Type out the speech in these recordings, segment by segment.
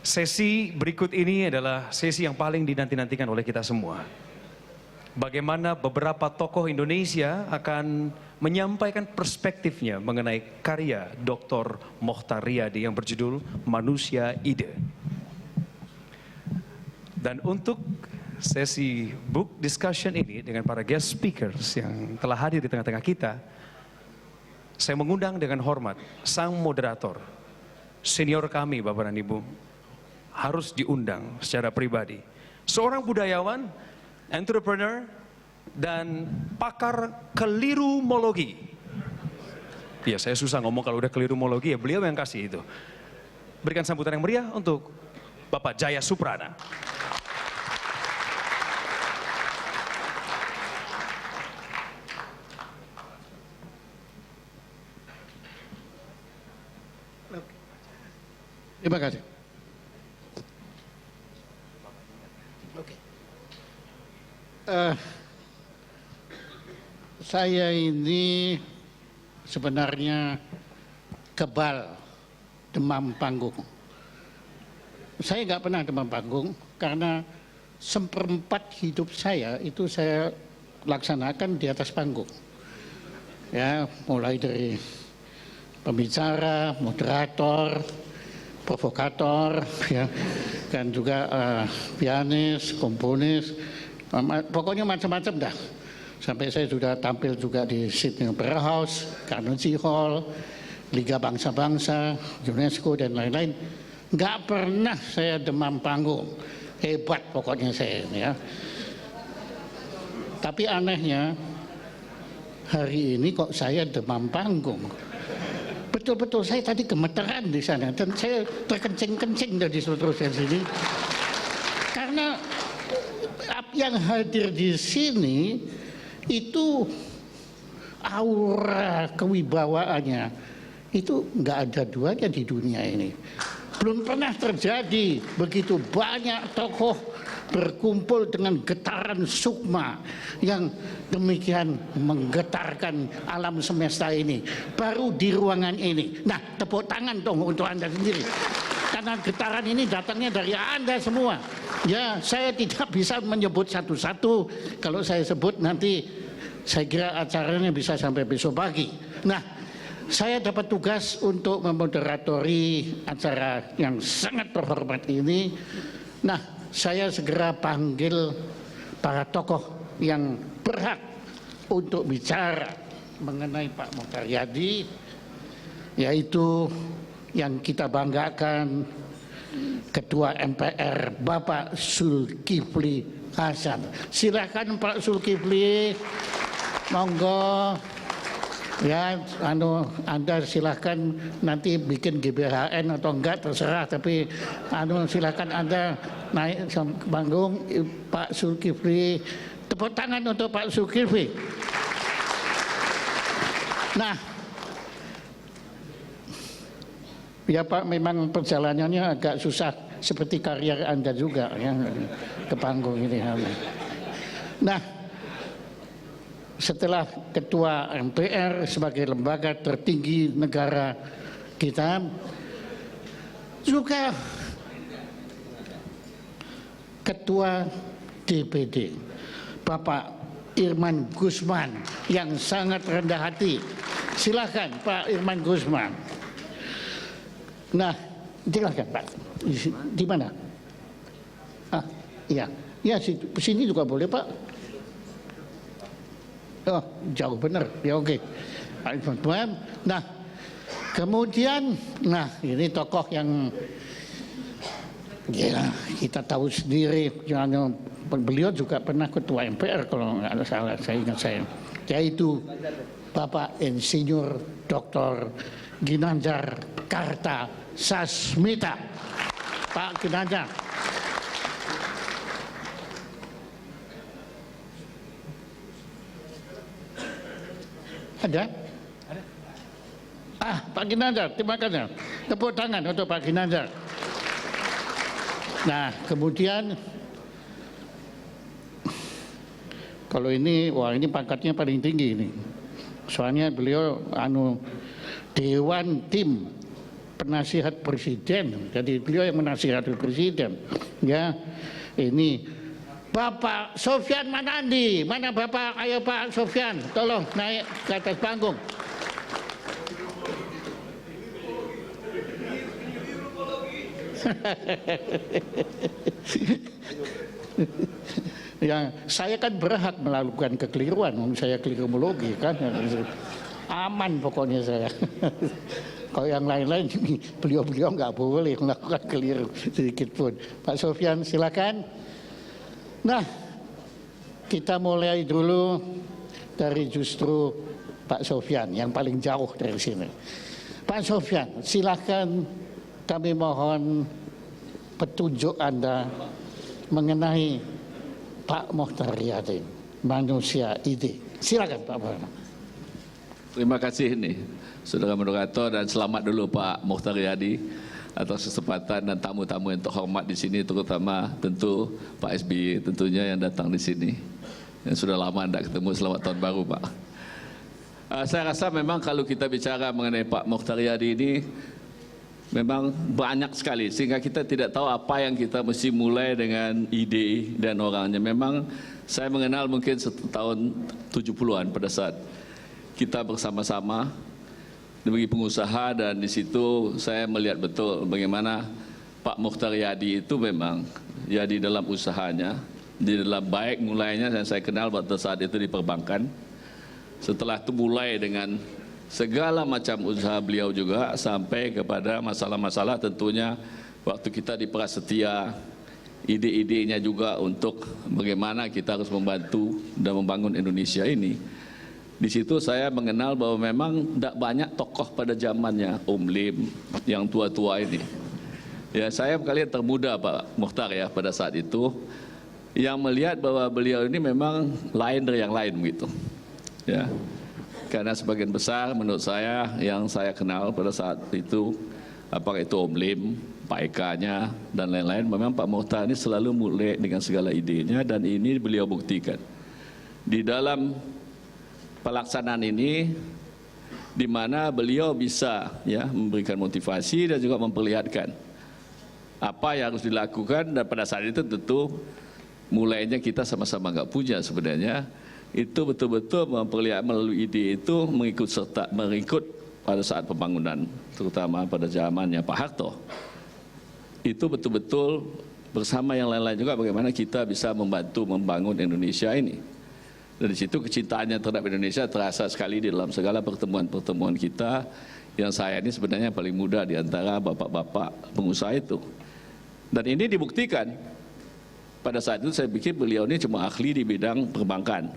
Sesi berikut ini adalah sesi yang paling dinanti-nantikan oleh kita semua. Bagaimana beberapa tokoh Indonesia akan menyampaikan perspektifnya mengenai karya Dr. Mochtar Riyadi yang berjudul Manusia Ide. Dan untuk sesi book discussion ini dengan para guest speakers yang telah hadir di tengah-tengah kita, saya mengundang dengan hormat sang moderator, senior kami Bapak dan Ibu, harus diundang secara pribadi. Seorang budayawan, entrepreneur, dan pakar kelirumologi. Ya, saya susah ngomong kalau udah kelirumologi, ya beliau yang kasih itu. Berikan sambutan yang meriah untuk Bapak Jaya Suprana. Terima kasih. Saya ini sebenarnya kebal demam panggung. Saya nggak pernah demam panggung karena seperempat hidup saya itu saya laksanakan di atas panggung. Ya, mulai dari pembicara, moderator, provokator, ya, dan juga pianis, komponis, pokoknya macam-macam dah. Sampai saya sudah tampil juga di Sydney Opera House, Carnegie Hall, Liga Bangsa-Bangsa, UNESCO dan lain-lain. Nggak pernah saya demam panggung, hebat pokoknya saya ini ya. Tapi anehnya hari ini kok saya demam panggung. Betul-betul saya tadi gemeteran di sana dan saya terkencing-kencing dari seterusnya sini. Karena yang hadir di sini itu aura kewibawaannya itu nggak ada duanya di dunia ini. Belum pernah terjadi begitu banyak tokoh berkumpul dengan getaran sukma yang demikian menggetarkan alam semesta ini. Baru di ruangan ini. Nah, tepuk tangan dong untuk Anda sendiri. Karena getaran ini datangnya dari Anda semua. Ya, saya tidak bisa menyebut satu-satu. Kalau saya sebut nanti saya kira acaranya bisa sampai besok pagi. Nah, saya dapat tugas untuk memoderatori acara yang sangat terhormat ini. Nah, saya segera panggil para tokoh yang berhak untuk bicara mengenai Pak Mochtar Riyadi, yaitu yang kita banggakan Ketua MPR Bapak Zulkifli Hasan. Silakan Pak Zulkifli, monggo. Ya, Anda silakan nanti bikin GBHN atau enggak terserah, tapi silakan Anda naik ke panggung. Pak Zulkifli, tepuk tangan untuk Pak Zulkifli. Nah, ya Pak, memang perjalanannya agak susah seperti karier Anda juga ya ke panggung ini. Nah, setelah Ketua MPR sebagai lembaga tertinggi negara kita, juga Ketua DPD Bapak Irman Gusman yang sangat rendah hati. Silakan Pak Irman Gusman. Nah, silakan Pak. Di mana? Iya, ya sini juga boleh Pak. Oh, jauh benar. Ya oke. Nah, kemudian, ini tokoh yang ya kita tahu sendiri. Beliau juga pernah ketua MPR kalau nggak salah, saya ingat saya. Yaitu Bapak Insinyur Dr. Ginanjar Kartasasmita. Pak Ginanjar. Ada? Pak Ginanjar, terima kasih. Tepuk tangan untuk Pak Ginanjar. Nah, kemudian kalau ini, wah ini pangkatnya paling tinggi ini. Soalnya beliau Dewan Tim penasihat presiden. Jadi beliau yang menasihati presiden. Ya, ini Bapak Sofyan Manandi, mana Bapak? Ayo Pak Sofyan, tolong naik ke atas panggung. Ya, saya kan berhak melakukan kekeliruan, saya keliruologi kan, aman pokoknya saya. Kalau yang lain-lain, beliau-beliau nggak boleh melakukan keliru sedikit pun. Pak Sofyan, silakan. Nah, kita mulai dulu dari justru Pak Sofyan yang paling jauh dari sini. Pak Sofyan, silakan, kami mohon petunjuk Anda mengenai Pak Mokhtar Riyadi, manusia ide. Silakan Pak Mokhtar. Terima kasih nih, Saudara Moderator, dan selamat dulu Pak Mokhtar Riyadi atas kesempatan dan tamu-tamu yang terhormat di sini, terutama tentu Pak SBY tentunya yang datang di sini. Yang sudah lama tidak ketemu, selamat tahun baru Pak. Saya rasa memang kalau kita bicara mengenai Pak Mokhtar Riyadi ini memang banyak sekali, sehingga kita tidak tahu apa yang kita mesti mulai dengan ide dan orangnya. Memang saya mengenal mungkin tahun 70-an pada saat kita bersama-sama bagi pengusaha, dan di situ saya melihat betul bagaimana Pak Mokhtar Riyadi itu memang ya di dalam usahanya, di dalam baik mulainya, dan saya kenal pada saat itu di perbankan. Setelah itu mulai dengan segala macam usaha beliau juga sampai kepada masalah-masalah tentunya waktu kita di Prasetya, ide-idenya juga untuk bagaimana kita harus membantu dan membangun Indonesia ini. Di situ saya mengenal bahwa memang tidak banyak tokoh pada zamannya, Om Lim yang tua-tua ini. Ya, saya kalian termuda Pak Mokhtar ya pada saat itu, yang melihat bahwa beliau ini memang lain dari yang lain begitu. Ya. Karena sebagian besar menurut saya yang saya kenal pada saat itu, apakah itu Om Lim, Pak Eka-nya dan lain-lain, memang Pak Mokhtar ini selalu mulai dengan segala idenya, dan ini beliau buktikan di dalam pelaksanaan ini, di mana beliau bisa ya memberikan motivasi dan juga memperlihatkan apa yang harus dilakukan. Dan pada saat itu tentu mulainya kita sama-sama nggak punya sebenarnya, itu betul-betul memperlihatkan melalui ide itu mengikut pada saat pembangunan, terutama pada zamannya Pak Harto. Itu betul-betul bersama yang lain-lain juga bagaimana kita bisa membantu membangun Indonesia ini. Dari situ kecintaannya terhadap Indonesia terasa sekali di dalam segala pertemuan-pertemuan kita, yang saya ini sebenarnya paling muda di antara bapak-bapak pengusaha itu. Dan ini dibuktikan. Pada saat itu saya pikir beliau ini cuma ahli di bidang perbankan.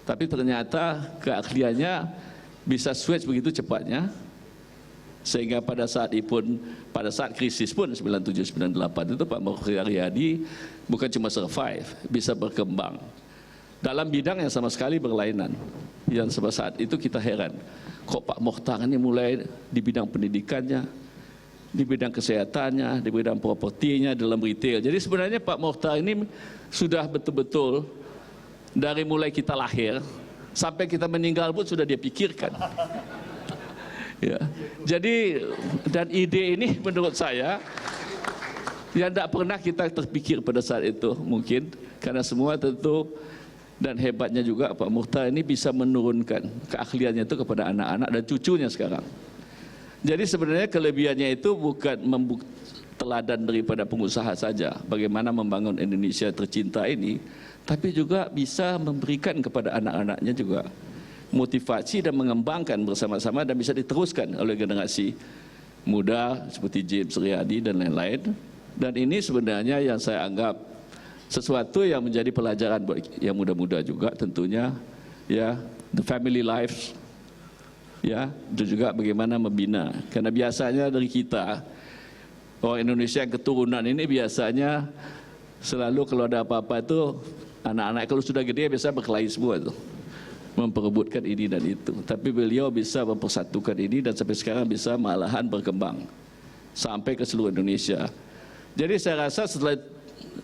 Tapi ternyata keahliannya bisa switch begitu cepatnya, sehingga pada saat krisis pun 97-98 itu Pak Mokhtar Riyadi bukan cuma survive, bisa berkembang dalam bidang yang sama sekali berlainan. Yang pada saat itu kita heran, kok Pak Mokhtar ini mulai di bidang pendidikannya, di bidang kesehatannya, di bidang propertinya, dalam retail. Jadi sebenarnya Pak Mokhtar ini sudah betul-betul dari mulai kita lahir sampai kita meninggal pun sudah dia pikirkan. Ya. Jadi dan ide ini menurut saya yang tidak pernah kita terpikir pada saat itu mungkin, karena semua tentu. Dan hebatnya juga Pak Mokhtar ini bisa menurunkan keahliannya itu kepada anak-anak dan cucunya sekarang. Jadi sebenarnya kelebihannya itu bukan teladan daripada pengusaha saja, bagaimana membangun Indonesia tercinta ini, tapi juga bisa memberikan kepada anak-anaknya juga motivasi dan mengembangkan bersama-sama, dan bisa diteruskan oleh generasi muda seperti James Riyadi dan lain-lain. Dan ini sebenarnya yang saya anggap sesuatu yang menjadi pelajaran buat yang muda-muda juga tentunya, ya, the family life, ya, dan juga bagaimana membina. Karena biasanya dari kita orang Indonesia yang keturunan ini biasanya selalu kalau ada apa-apa itu anak-anak kalau sudah gede biasa berkelahi semua tuh, memperebutkan ini dan itu. Tapi beliau bisa mempersatukan ini dan sampai sekarang bisa malahan berkembang sampai ke seluruh Indonesia. Jadi saya rasa setelah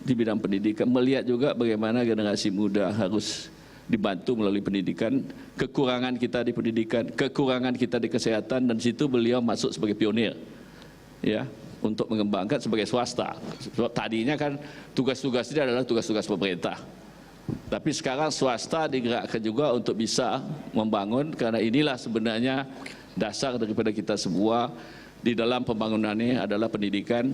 di bidang pendidikan melihat juga bagaimana generasi muda harus dibantu melalui pendidikan, kekurangan kita di pendidikan, kekurangan kita di kesehatan, dan situ beliau masuk sebagai pionir, ya, untuk mengembangkan sebagai swasta. Sebab tadinya kan tugas-tugasnya adalah tugas-tugas pemerintah. Tapi sekarang swasta digerakkan juga untuk bisa membangun, karena inilah sebenarnya dasar daripada kita semua di dalam pembangunan ini adalah pendidikan,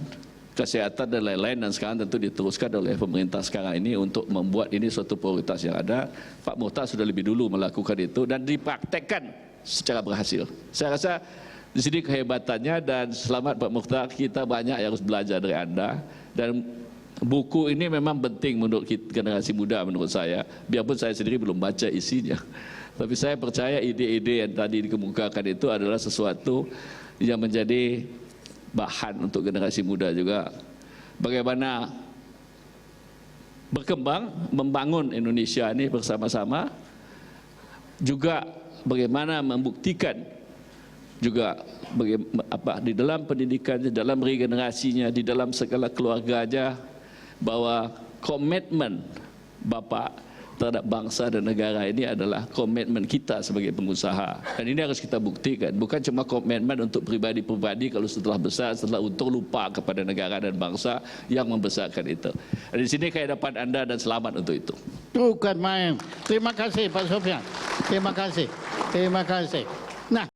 kesehatan dan lain-lain, dan sekarang tentu diteruskan oleh pemerintah sekarang ini untuk membuat ini suatu prioritas yang ada. Pak Mukhtar sudah lebih dulu melakukan itu dan dipraktekkan secara berhasil. Saya rasa di sini kehebatannya, dan selamat Pak Mukhtar, kita banyak yang harus belajar dari Anda, dan buku ini memang penting menurut generasi muda menurut saya, biarpun saya sendiri belum baca isinya. Tapi saya percaya ide-ide yang tadi dikemukakan itu adalah sesuatu yang menjadi bahan untuk generasi muda juga. Bagaimana berkembang, membangun Indonesia ini bersama-sama, juga bagaimana membuktikan juga di dalam pendidikan, di dalam regenerasinya, di dalam segala keluarganya, bahwa komitmen Bapak terhadap bangsa dan negara ini adalah komitmen kita sebagai pengusaha, dan ini harus kita buktikan, bukan cuma komitmen untuk pribadi-pribadi kalau setelah besar, setelah untung lupa kepada negara dan bangsa yang membesarkan itu. Dan di sini kehadapan Anda, dan selamat untuk itu. Bukan main. Terima kasih Pak Sofyan. Terima kasih. Terima kasih.